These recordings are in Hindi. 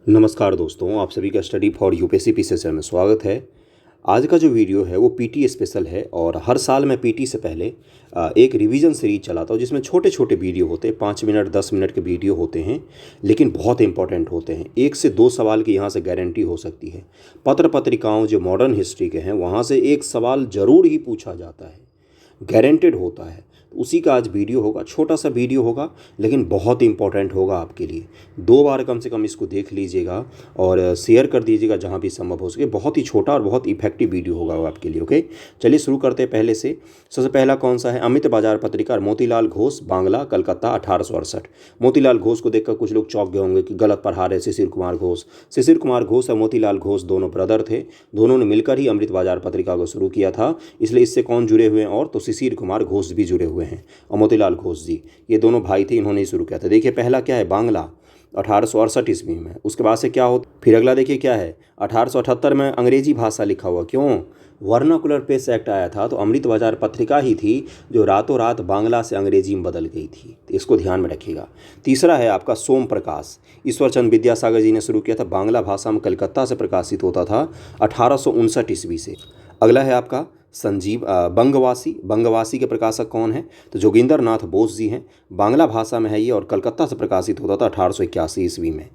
नमस्कार दोस्तों, आप सभी का स्टडी फॉर यूपीएससी पीसीएस में स्वागत है। आज का जो वीडियो है वो पीटी स्पेशल है और हर साल मैं पीटी से पहले एक रिवीजन सीरीज चलाता हूँ जिसमें छोटे छोटे वीडियो होते हैं, 5 मिनट 10 मिनट के वीडियो होते हैं, लेकिन बहुत इंपॉर्टेंट होते हैं। 1 से 2 सवाल की यहाँ से गारंटी हो सकती है। पत्र पत्रिकाओं जो मॉडर्न हिस्ट्री के हैं वहाँ से एक सवाल ज़रूर ही पूछा जाता है, गारंटेड होता है। उसी का आज वीडियो होगा, छोटा सा वीडियो होगा लेकिन बहुत इंपॉर्टेंट होगा आपके लिए। 2 बार कम से कम इसको देख लीजिएगा और शेयर कर दीजिएगा जहाँ भी संभव हो सके। बहुत ही छोटा और बहुत इफेक्टिव वीडियो होगा वो आपके लिए। ओके, चलिए शुरू करते हैं पहले से। सबसे पहला कौन सा है? अमित बाजार पत्रिका, मोतीलाल घोष, बांग्ला, कलकत्ता, 1868। मोतीलाल घोष को देखकर कुछ लोग चौंक गए होंगे कि गलत पढ़ा रहे शिशिर कुमार घोष। शिशिर कुमार घोष और मोतीलाल घोष दोनों ब्रदर थे, दोनों ने मिलकर ही अमृत बाजार पत्रिका को शुरू किया था। इसलिए इससे कौन जुड़े हुए हैं? और तो शिशिर कुमार घोष भी जुड़े हुए हैं और मोतीलाल घोष जी, ये दोनों भाई थे, इन्होंने ही शुरू किया था। देखिए पहला क्या है? बांग्ला, 1868 ईस्वी में। उसके बाद से क्या हो, फिर अगला देखिए क्या है? 1878 में अंग्रेजी भाषा लिखा हुआ। क्यों? वर्नाकुलर प्रेस एक्ट आया था, तो अमृत बाजार पत्रिका ही थी जो रातों रात बांग्ला से अंग्रेजी में बदल गई थी, तो इसको ध्यान में रखिएगा। तीसरा है आपका सोम प्रकाश, ईश्वर चंद्र विद्यासागर जी ने शुरू किया था, बांग्ला भाषा में कलकत्ता से प्रकाशित होता था 1859 ईस्वी से। अगला है आपका संजीव बंगवासी। बंगवासी के प्रकाशक कौन है? तो जोगिंदर नाथ बोस जी हैं। बांग्ला भाषा में है ये और कलकत्ता से प्रकाशित होता था 1881 ईस्वी में।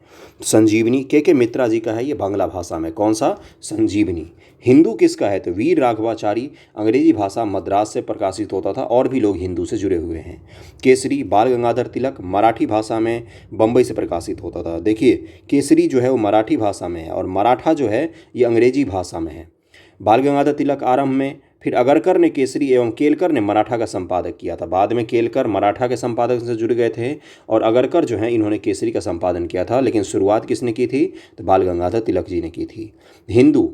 संजीवनी के मित्रा जी का है ये, बांग्ला भाषा में। कौन सा? संजीवनी। हिंदू किसका है? तो वीर राघवाचारी, अंग्रेजी भाषा मद्रास से प्रकाशित होता था, और भी लोग हिंदू से जुड़े हुए हैं। केसरी, बाल गंगाधर तिलक, मराठी भाषा में बम्बई से प्रकाशित होता था। देखिए केसरी जो है वो मराठी भाषा में है और मराठा जो है ये अंग्रेजी भाषा में है। बाल गंगाधर तिलक आरंभ में, फिर अगरकर ने केसरी एवं केलकर ने मराठा का संपादक किया था। बाद में केलकर मराठा के संपादक से जुड़ गए थे और अगरकर जो हैं इन्होंने केसरी का संपादन किया था, लेकिन शुरुआत किसने की थी? तो बाल गंगाधर तिलक जी ने की थी। हिंदू,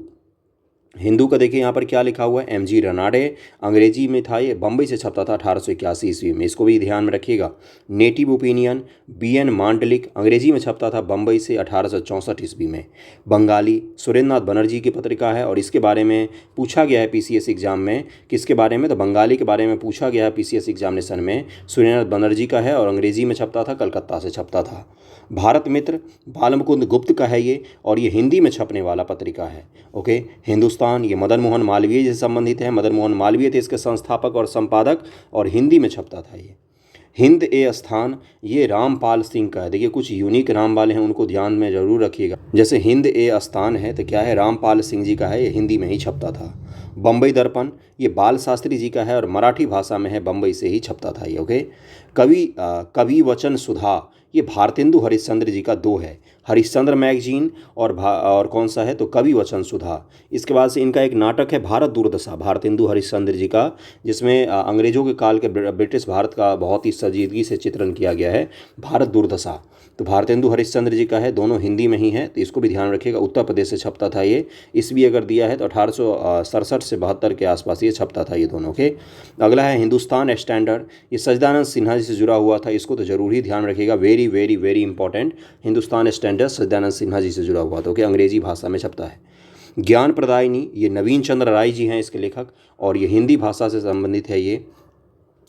हिंदू का देखिए यहाँ पर क्या लिखा हुआ है? एमजी रनाडे, अंग्रेजी में था ये, बम्बई से छपता था 1881 ईस्वी में, इसको भी ध्यान में रखिएगा। नेटिव ओपिनियन, बीएन मांडलिक, अंग्रेजी में छपता था बम्बई से 1864 ईस्वी में। बंगाली, सुरेंद्र नाथ बनर्जी की पत्रिका है और इसके बारे में पूछा गया है पीसीएस एग्जाम में। किसके बारे में? तो बंगाली के बारे में पूछा गया है पीसीएस एग्जामिनेशन में। सुरेंद्र नाथ बनर्जी का है और अंग्रेजी में छपता था, कलकत्ता से छपता था। भारत मित्र, बालमुकुंद गुप्त का है ये और ये हिंदी में छपने वाला पत्रिका है। ओके, हिंदुस्तान, ये मदन मोहन मालवीय से संबंधित है। मदन मोहन मालवीय थे इसके संस्थापक और संपादक और हिंदी में छपता था ये। हिंद ए स्थान, ये रामपाल सिंह का है। देखिए कुछ यूनिक नाम वाले हैं, उनको ध्यान में जरूर रखिएगा। जैसे हिंद ए स्थान है तो क्या है? रामपाल सिंह जी का है, ये हिंदी में ही छपता था। बम्बई दर्पण, ये बाल शास्त्री जी का है और मराठी भाषा में है, बम्बई से ही छपता था ये। ओके, कवि वचन सुधा, ये भारतेंदु हरिश्चंद्र जी का 2 है। हरिश्चंद्र मैगजीन और कौन सा है? तो कवि वचन सुधा। इसके बाद से इनका एक नाटक है भारत दुर्दशा, भारतेंदु हरिश्चंद्र जी का, जिसमें अंग्रेजों के काल के ब्रिटिश भारत का बहुत ही संजीदगी से चित्रण किया गया है, भारत दुर्दशा। तो भारतेंदु हरिश्चंद्र जी का है, दोनों हिंदी में ही है, तो इसको भी ध्यान रखिएगा। उत्तर प्रदेश से छपता था ये। ईस्वी अगर दिया है तो 1867 से 72 के आसपास ये छपता था ये दोनों के। अगला है हिंदुस्तान स्टैंडर्ड, ये सच्चिदानंद सिन्हा जी से जुड़ा हुआ था, इसको तो जरूर ही ध्यान रखिएगा। Very very very important, Hindustan Standard Sachchidanand Sinha ji से जुड़ा हुआ था। ओके, अंग्रेजी भाषा में छपता है। ज्ञान प्रदायिनी, ये नवीन चंद्र राय जी हैं इसके लेखक और ये हिंदी भाषा से संबंधित है ये।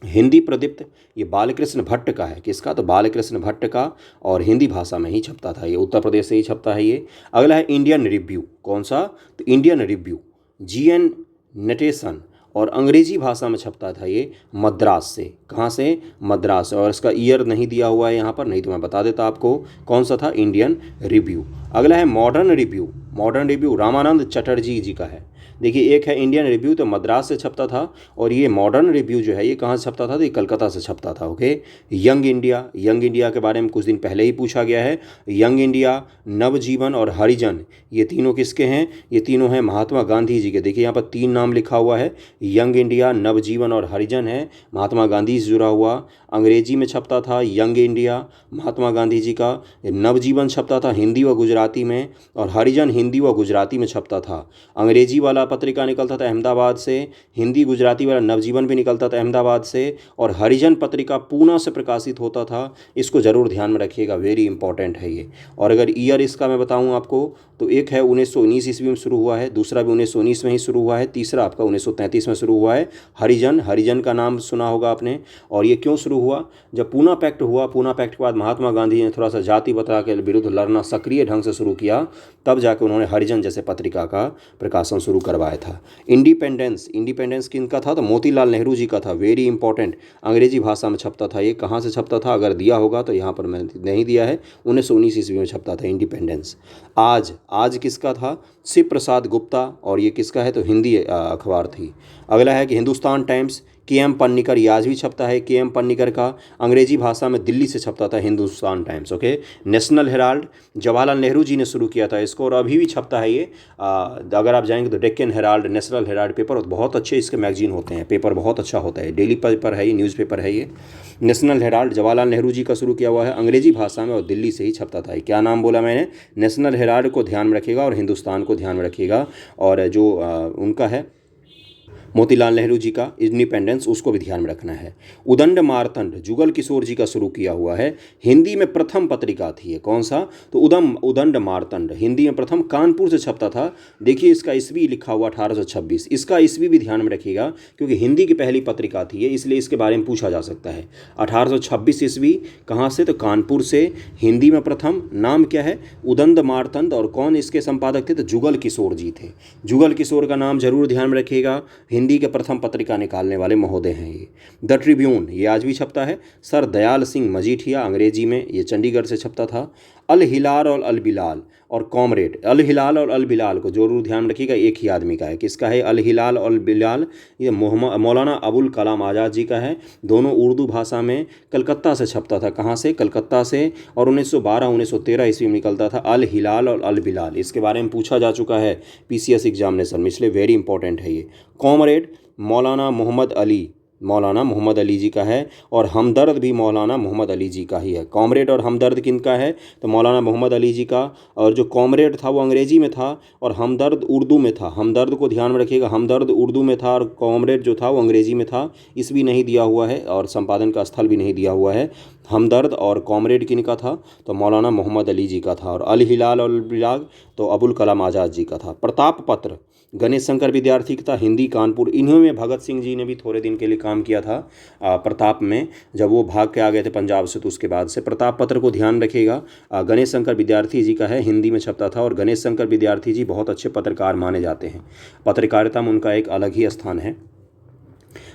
हिंदी प्रदीप्त, ये बालकृष्ण भट्ट का है। किसका? तो बालकृष्ण भट्ट का और हिंदी भाषा में ही छपता था ये, उत्तर प्रदेश से ही छपता है ये। अगला है इंडियन रिव्यू, कौन सा? तो इंडियन रिव्यू, जीएन नटेशन और अंग्रेजी भाषा में छपता था ये, मद्रास से। कहाँ से? मद्रास से। और इसका ईयर नहीं दिया हुआ है यहाँ पर, नहीं तो मैं बता देता आपको कौन सा था, इंडियन रिव्यू। अगला है Modern Review, Modern Review Ramanand Chatterjee ji का है। देखिए एक है इंडियन रिव्यू, तो मद्रास से छपता था, और ये मॉडर्न रिव्यू जो है ये कहाँ से छपता था? तो ये कलकत्ता से छपता था। Okay, young India, young India के बारे में कुछ दिन पहले ही पूछा गया है। यंग इंडिया, नवजीवन और हरिजन, ये तीनों किसके हैं? ये तीनों हैं महात्मा गांधी जी के। देखिए यहाँ पर 3 नाम लिखा हुआ है, यंग इंडिया, नवजीवन और हरिजन है, महात्मा गांधी से जुड़ा हुआ। अंग्रेजी में छपता था यंग इंडिया महात्मा गांधी जी का, नवजीवन छपता था हिंदी व गुजराती में, और हरिजन हिंदी व गुजराती में छपता था। अंग्रेजी वाला पत्रिका निकलता था अहमदाबाद से, हिंदी गुजराती वाला नवजीवन भी निकलता था अहमदाबाद से, और हरिजन पत्रिका पूना से प्रकाशित होता था। इसको ज़रूर ध्यान में रखिएगा, वेरी इंपॉर्टेंट है ये। और अगर ईयर इसका मैं बताऊँ आपको, तो एक है 1919 ईस्वी में शुरू हुआ है, दूसरा भी 1919 में ही शुरू हुआ है, तीसरा आपका 1933 में शुरू हुआ है। हरिजन, हरिजन का नाम सुना होगा आपने। और ये क्यों शुरू हुआ? जब पूना पैक्ट हुआ, पूना पैक्ट के बाद महात्मा गांधी ने थोड़ा सा जाति प्रथा के विरुद्ध लड़ना सक्रिय ढंग से शुरू किया, तब जाके उन्होंने हरिजन जैसे पत्रिका का प्रकाशन शुरू करवाया था। इंडिपेंडेंस किनका था? तो मोतीलाल नेहरू जी का था। वेरी इंपॉर्टेंट, अंग्रेजी भाषा में छपता था। ये कहाँ से छपता था? अगर दिया होगा तो यहाँ पर मैंने नहीं दिया है। 1919 ईस्वी में छपता था इंडिपेंडेंस। आज किसका था? शिव प्रसाद गुप्ता, और ये किसका है? तो हिंदी अखबार थी। अगला है कि हिंदुस्तान टाइम्स, के.एम. पन्नीकर, ये आज भी छपता है। के.एम. पन्नीकर का अंग्रेजी भाषा में दिल्ली से छपता था Hindustan Times. Okay. National Herald, Jawaharlal Nehru ji ने शुरू किया था इसको, और अभी भी छपता है ये। अगर आप जाएंगे तो Deccan Herald, national Herald paper बहुत अच्छे इसके मैगजीन होते हैं। पेपर बहुत अच्छा होता है, डेली पेपर है ये, न्यूज़पेपर है ये। नेशनल हेराल्ड जवाहरलाल नेहरू जी का शुरू किया हुआ है, अंग्रेजी भाषा में, और दिल्ली से ही छपता था। क्या नाम बोला मैंने? नेशनल हेराल्ड को ध्यान में रखिएगा और हिंदुस्तान को ध्यान में रखिएगा, और जो उनका है मोतीलाल नेहरू जी का इंडिपेंडेंस, उसको भी ध्यान में रखना है। उदंड मार्तंड जुगल किशोर जी का शुरू किया हुआ है। हिंदी में प्रथम पत्रिका थी ये। कौन सा? तो उदंड मार्तंड, हिंदी में प्रथम, कानपुर से छपता था। देखिए इसका ईस्वी लिखा हुआ 1826। इसका ईस्वी भी ध्यान में रखिएगा, क्योंकि हिंदी की पहली पत्रिका थी ये, इसलिए इसके बारे में पूछा जा सकता है। 1826 ईस्वी। कहाँ से? तो कानपुर से। हिंदी में प्रथम। नाम क्या है? उदंड मार्तंड। और कौन इसके संपादक थे? तो जुगल किशोर जी थे। जुगल किशोर का नाम जरूर ध्यान में रखिएगा। हिंदी के प्रथम पत्रिका निकालने वाले महोदय हैं ये। द ट्रिब्यून, ये आज भी छपता है। सर दयाल सिंह मजीठिया, अंग्रेजी में, ये चंडीगढ़ से छपता था। अल हिलाल और अल बिलाल और कॉमरेड, अल हिलाल और अल बिलाल को जरूर ध्यान रखिएगा, एक ही आदमी का है। किसका है अल हिलाल और अल बिलाल? ये मौलाना अबुल कलाम आज़ाद जी का है। दोनों उर्दू भाषा में, कलकत्ता से छपता था। कहाँ से? कलकत्ता से। और 1912-1913 ईस्वी में निकलता था अल हिलाल और अल बिलाल। इसके बारे में पूछा जा चुका है PCS एग्जामिनेशन में, इसलिए वेरी इंपॉर्टेंट है ये। कॉमरेड मौलाना मोहम्मद अली जी का है, और हमदर्द भी मौलाना मोहम्मद अली जी का ही है। कॉमरेड और हमदर्द किनका है? तो मौलाना मोहम्मद अली जी का। और जो कॉमरेड था वो अंग्रेजी में था, और हमदर्द उर्दू में था। हमदर्द को ध्यान में रखिएगा, हमदर्द उर्दू में था और कॉमरेड जो था वो अंग्रेजी में था। इसलिए नहीं दिया हुआ है, और संपादन का स्थल भी नहीं दिया हुआ है। हमदर्द और कॉमरेड किनका था? तो मौलाना मोहम्मद अली जी का था। और अल हिलाल और बिलाग तो अबुल कलाम आज़ाद जी का था। प्रताप पत्र गणेश शंकर विद्यार्थी का था, हिंदी कानपुर। इन्हीं में भगत सिंह जी ने भी थोड़े दिन के लिए काम किया था प्रताप में, जब वो भाग के आ गए थे पंजाब से, तो उसके बाद से। प्रताप पत्र को ध्यान रखिएगा। गणेश शंकर विद्यार्थी जी का है, हिंदी में छपता था। और गणेश शंकर विद्यार्थी जी बहुत अच्छे पत्रकार माने जाते हैं। पत्रकारिता में उनका एक अलग ही स्थान है।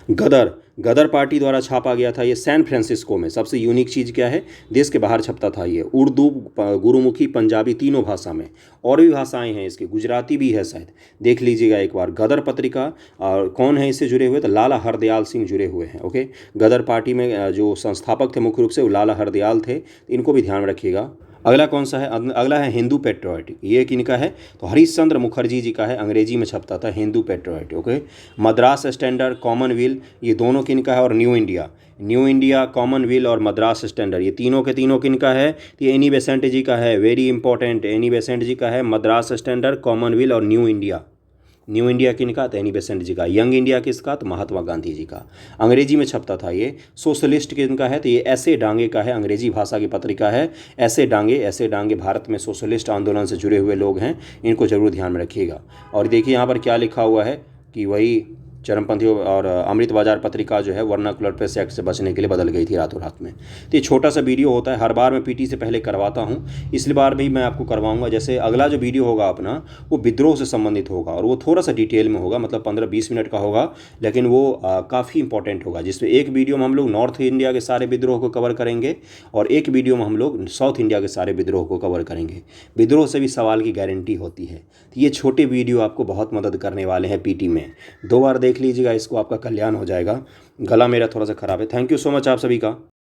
गदर पार्टी द्वारा छापा गया था ये सैन फ्रांसिस्को में। सबसे यूनिक चीज़ क्या है? देश के बाहर छपता था ये। उर्दू, गुरुमुखी, पंजाबी, तीनों भाषा में। और भी भाषाएं हैं इसकी, गुजराती भी है शायद, देख लीजिएगा एक बार। गदर पत्रिका, और कौन है इससे जुड़े हुए? तो लाला हरदयाल सिंह जुड़े हुए हैं। ओके। गदर पार्टी में जो संस्थापक थे मुख्य रूप से वो लाला हरदयाल थे, इनको भी ध्यान रखिएगा। अगला कौन सा है? अगला है हिंदू पेट्रियोटिक। ये किनका है? तो हरीश चंद्र मुखर्जी जी का है, अंग्रेजी में छपता था Hindu patriotic. Okay. Madras standard, Commonwealth, ये दोनों किनका है? और न्यू इंडिया, कॉमनवेल्थ और मद्रास स्टैंडर्ड, ये तीनों के तीनों किनका है? तो ये एनी बेसेंट जी का है। वेरी इंपॉर्टेंट, एनी बेसेंट जी का है। मद्रास स्टैंडर्ड, कॉमनवेल्थ और न्यू इंडिया किनका? तो एनी बेसेंट जी का। यंग इंडिया किसका? तो महात्मा गांधी जी का। अंग्रेजी में छपता था ये। सोशलिस्ट किनका है? तो ये ऐसे डांगे का है, अंग्रेजी भाषा की पत्रिका है। ऐसे डांगे भारत में सोशलिस्ट आंदोलन से जुड़े हुए लोग हैं, इनको जरूर ध्यान में रखिएगा। और देखिए यहाँ पर क्या लिखा हुआ है कि वही चरमपंथियों और अमृत बाजार पत्रिका जो है वर्नाकुलर प्रेस एक्ट से बचने के लिए बदल गई थी रातों रात में। तो ये छोटा सा वीडियो होता है, हर बार मैं पीटी से पहले करवाता हूँ, इसलिए बार भी मैं आपको करवाऊंगा। जैसे अगला जो वीडियो होगा अपना, वो विद्रोह से संबंधित होगा, और वो थोड़ा सा डिटेल में होगा, मतलब 15-20 मिनट का होगा, लेकिन वो काफ़ी इंपॉर्टेंट होगा। जिसमें एक वीडियो में हम लोग नॉर्थ इंडिया के सारे विद्रोह को कवर करेंगे, और एक वीडियो में हम लोग साउथ इंडिया के सारे विद्रोह को कवर करेंगे। विद्रोह से भी सवाल की गारंटी होती है। तो ये छोटे वीडियो आपको बहुत मदद करने वाले हैं पीटी में। 2 बार देख लीजिएगा इसको, आपका कल्याण हो जाएगा। गला मेरा थोड़ा सा ख़राब है। थैंक यू सो मच आप सभी का।